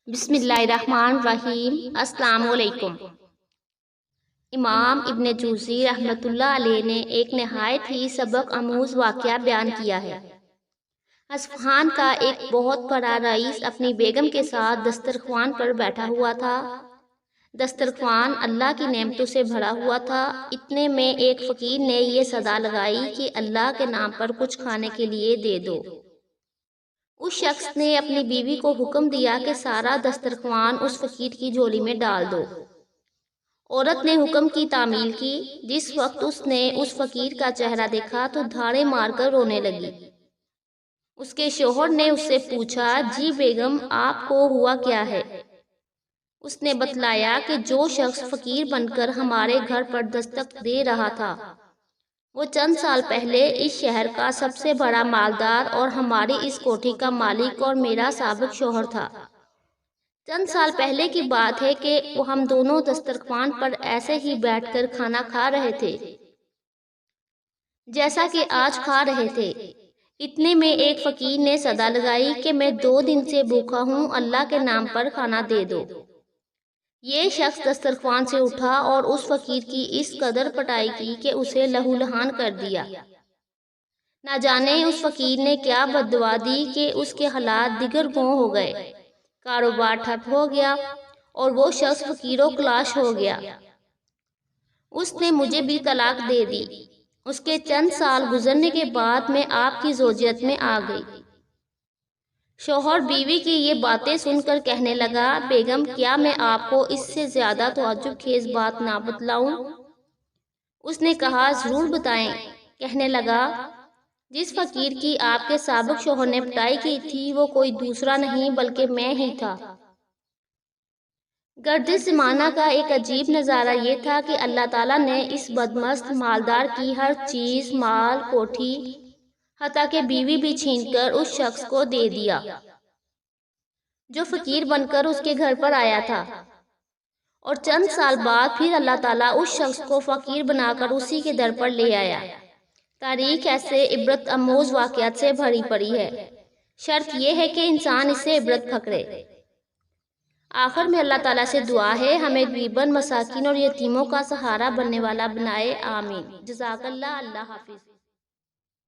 بسم اللہ الرحمن الرحیم۔ السلام علیکم۔ امام ابن جوزی رحمۃ اللہ علیہ نے ایک نہایت ہی سبق آموز واقعہ بیان کیا ہے۔ اصفہان کا ایک بہت بڑا رئیس اپنی بیگم کے ساتھ دسترخوان پر بیٹھا ہوا تھا۔ دسترخوان اللہ کی نعمتوں سے بھرا ہوا تھا۔ اتنے میں ایک فقیر نے یہ صدا لگائی کہ اللہ کے نام پر کچھ کھانے کے لیے دے دو۔ اس شخص نے اپنی بیوی کو حکم دیا کہ سارا دسترخوان اس فقیر کی جھولی میں ڈال دو۔ عورت نے حکم کی تعمیل کی۔ جس وقت اس نے اس فقیر کا چہرہ دیکھا تو دھاڑے مار کر رونے لگی۔ اس کے شوہر نے اس سے پوچھا، جی بیگم، آپ کو ہوا کیا ہے؟ اس نے بتلایا کہ جو شخص فقیر بن کر ہمارے گھر پر دستک دے رہا تھا وہ چند سال پہلے اس شہر کا سب سے بڑا مالدار اور ہماری اس کوٹھی کا مالک اور میرا سابق شوہر تھا۔ چند سال پہلے کی بات ہے کہ ہم دونوں دسترخوان پر ایسے ہی بیٹھ کر کھانا کھا رہے تھے جیسا کہ آج کھا رہے تھے۔ اتنے میں ایک فقیر نے صدا لگائی کہ میں 2 دن سے بھوکا ہوں، اللہ کے نام پر کھانا دے دو۔ یہ شخص دسترخوان سے اٹھا اور اس فقیر کی اس قدر پٹائی کی کہ اسے لہو لہان کر دیا۔ نہ جانے اس فقیر نے کیا بددعا دی کہ اس کے حالات دیگر گوں ہو گئے، کاروبار ٹھپ ہو گیا اور وہ شخص فقیر و کلاش ہو گیا۔ اس نے مجھے بھی طلاق دے دی۔ اس کے چند سال گزرنے کے بعد میں آپ کی زوجیت میں آ گئی۔ شوہر بیوی کی یہ باتیں سن کر کہنے لگا، بیگم، کیا میں آپ کو اس سے زیادہ تعجب خیز بات نہ بتلاؤں؟ اس نے کہا، ضرور بتائیں۔ کہنے لگا، جس فقیر کی آپ کے سابق شوہر نے پٹائی کی تھی وہ کوئی دوسرا نہیں بلکہ میں ہی تھا۔ گردش زمانہ کا ایک عجیب نظارہ یہ تھا کہ اللہ تعالیٰ نے اس بدمست مالدار کی ہر چیز، مال، کوٹھی، حتیٰ کہ بیوی بھی چھین کر اس شخص کو دے دیا جو فقیر بن کر اس کے گھر پر آیا تھا، اور چند سال بعد پھر اللہ تعالیٰ اس شخص کو فقیر بنا کر اسی کے در پر لے آیا۔ تاریخ ایسے عبرت آموز واقعات سے بھری پڑی ہے، شرط یہ ہے کہ انسان اس سے عبرت پکڑے۔ آخر میں اللہ تعالیٰ سے دعا ہے ہمیں غریباً، مساکین اور یتیموں کا سہارا بننے والا بنائے، آمین۔ جزاک اللہ۔ اللہ حافظ۔